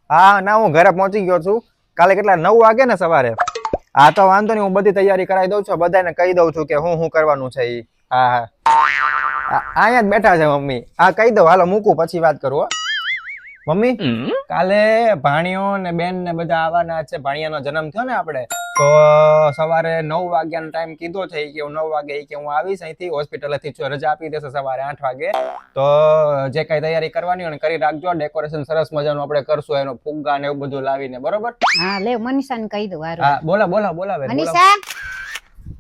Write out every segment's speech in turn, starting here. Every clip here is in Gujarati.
હા ના હું ઘરે પહોંચી ગયો છું. કાલે કેટલા 9 વાગે ને સવારે. હા તો વાંધો નહીં, હું બધી તૈયારી કરાવી દઉં છું, બધાને કહી દઉં છું કે હું કરવાનું છે ઈ. હા હા અહીંયા જ બેઠા છે મમ્મી. હા કહી દઉં, હાલો મૂકું, પછી વાત કરું હો. મમ્મી કાલે ભાણિયો ને બેન ને બધા આવવાના છે. ભાણિયાનો જન્મ થયો ને આપણે, તો સવારે 9 વાગ્યાનો ટાઈમ કીધો છે કે હું 9 વાગે કે હું આવીશ અહીંથી હોસ્પિટલથી, રજા આપી દેશે સવારે 8 વાગે. તો જે કઈ તૈયારી કરવાની હોય ને કરી રાખજો. ડેકોરેશન સરસ મજાનું આપણે કરશું, એનો ફુગ્ગા ને એવું બધું લાવીને, બરોબર? હા લે મનીષાને કહી દઉં. હા બોલા મનીષા.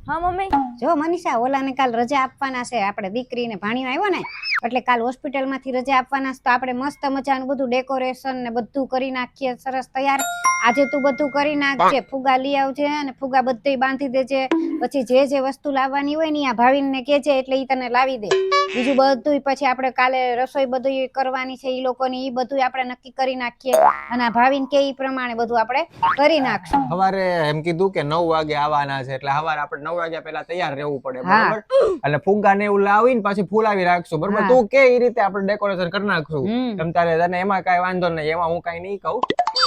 હા મમ્મી. જો મનીષા, ઓલાને કાલ રજા આપવાના છે. આપણે દીકરીને ભાણિયો આવ્યો ને એટલે કાલ હોસ્પિટલ માંથી રજા આપવાના છે. તો આપણે મસ્ત મજાનું બધું ડેકોરેશન ને બધું કરી નાખીએ, સરસ તૈયાર. આજે તું બધું કરી નાખજે, ફુગા લઈ આવજે અને ફુગા બધે બાંધી દેજે. પછી જે વસ્તુ લાવવાની હોય ને આ ભાવિનને કહેજે એટલે ઈ તને લાવી દે. બીજું બધું પછી આપણે કાલે રસોઈ બધું કરવાની છે ઈ લોકોની, ઈ બધું આપણે નક્કી કરી નાખીએ અને આ ભાવિન કે ઈ પ્રમાણે બધું આપણે કરી નાખશું. સવારે એમ કીધું કે 9 વાગે આવવાના છે, એટલે સવારે આપણે 9 વાગ્યા પહેલા તૈયાર રહેવું પડે, બરાબર? એટલે ફુગ્ગા ને એવું લાવીને પછી ફૂલાવી રાખશું, બરાબર? તું કે ઈ રીતે આપણે ડેકોરેશન કરી નાખશું. તમ તારે તને એમાં કઈ વાંધો નહીં, એમાં હું કઈ નહીં કહું,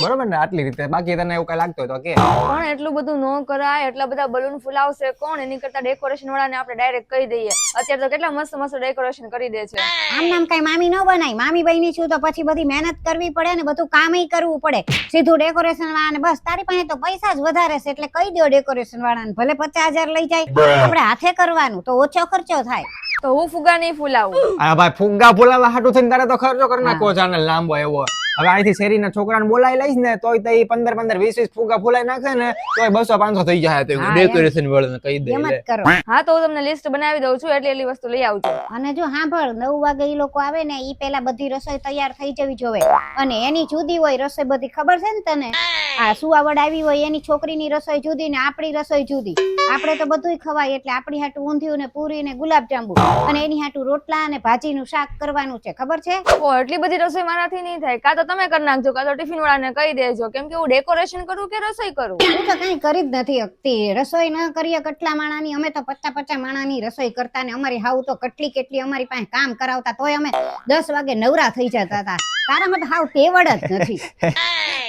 બરોબર ને? આટલી રીતે. બાકી તને એવું કઈ લાગતું હોય તો કે. પણ એટલું બધું ન કરાય, એટલા બધા બલૂન ફુલાવશે કોણ? એની કરતા ડેકોરેશન વાળાને આપણે ડાયરેક્ટ કહી દઈએ. અત્યારે તો કેટલા મસ્ત મસ્ત ડેકોરેશન કરી દે છે. આમ નામ કઈ મામી ન બનાય. મામી બની છું તો પછી બધી મહેનત કરવી પડે ને બધું કામય કરવું પડે. સીધું ડેકોરેશન વાળાને બસ તારી પાસે તો પૈસા જ વધારે છે એટલે કહી દો ડેકોરેશન વાળાને, ભલે 50,000 લઈ જાય, આપણે હાથે કરવાનું તો ઓછો ખર્ચો થાય. તો હું ફુગા નહીં ફુલાવું. હા ભાઈ, ફુગ્ગા ફુલાવા હાટું થઈને તારે તો ખર્ચો કરી નાખવો છે લાંબો એવો. હવે અહીંથી શેરીના છોકરાને બોલાવી લઈશ ને તોય તો 15 20 ફુગ્ગા ફુલાઈ નાખશે ને તોય 200-500 થઈ જાય. તો ડેકોરેશન વાળાને કહી દે. એમ જ કરો. હા તો હું તમને લિસ્ટ બનાવી દઉં છું, એટલી વસ્તુ લઈ આવજો. અને જો સાંભળ, 9 વાગે ઈ લોકો આવે ને ઈ પેલા બધી રસોઈ તૈયાર થઈ જવી જોવે. અને એની જુદી હોય રસોઈ, બધી ખબર છે ને તને? આ સુવાવડ આવી હોય એની છોકરીની રસોઈ જુદી ને આપણી રસોઈ જુદી. આપણે તો બધુંય ખવાય એટલે આપણી હાટું ઊંધિયું ને પૂરી ને ગુલાબજાંબુ અને એની હાટું રોટલા અને ભાજીનું શાક કરવાનું છે, ખબર છે? ઓ એટલી બધી રસોઈ મારાથી નહીં થાય. કાં તો તમે કરી નાખજો, કાં તો ટિફિન વાળાને કહી દેજો. કેમ કે હું ડેકોરેશન કરું કે રસોઈ કરું? હું તો કઈ કરી જ નથી શકતી. રસોઈ ન કરીએ કેટલા માણાની, અમે તો 50 માણાની રસોઈ કરતા ને અમારી હાવ તો કેટલી અમારી પાસે કામ કરાવતા તોય અમે 10 વાગે નવરા થઈ જતા હતા. તારામાં તો હાવ તેવડ જ નથી.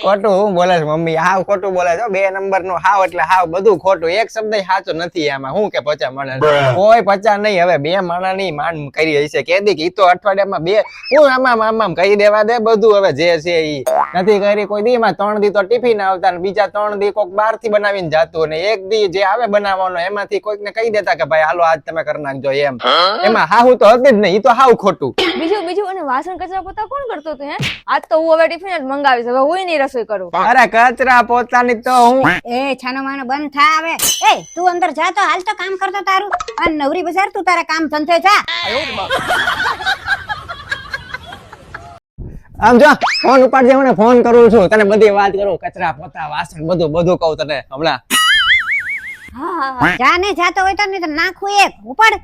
ખોટું હું બોલે છે મમ્મી, હાવ ખોટું બોલે છે. 2 નંબરનું હાવ એટલે હાવ બધું ખોટું. એક શબ્દ સાચો નથી આમાં. હું કે 50 માણસ, કોઈ 50 નહીં. હવે 2 માણાની માંડ કરી હશે કેદી કે ઈ તો અઠવાડિયામાં 2 હું આમાં કહી દેવા દે બધું. હવે જે છે ઈ નથી કરી કોઈ દી માં. 3 દી તો ટિફિન આવતા ને બીજા 3 દી કોઈક બહાર થી બનાવીને જાતું, ને એક દી જે આવે બનાવવાનો એમાંથી કોઈક ને કહી દેતા કે ભાઈ હાલો આજ તમે કરી નાખજો એમ. એમાં હાહુ તો હતી જ નહીં. ઈ તો હાવ ખોટું. બીજું અને વાસણ કચરા પોતા કોણ કરતો હતું? આજ તો હું હવે ટિફિન જ મંગાવીશ. હવે હું નહીં રસોઈ કરું. અરે કચરા પોતાની તો હું. એ છાનો માનો બંધ થા. આવે એ તું અંદર જા તો હાલ તો કામ કરતો તારું. અને નવરી બજાર તું તારા કામ ધંધે જા. આમ જો ફોન ઉપાડજે, મને ફોન કરું છું, તને બધી વાત કરું. કચરા પોતા વાસણ બધું કહું તને હમણાં. જા ને જાતો હોય તો નહીં તો નાખું એક ઉપાડ.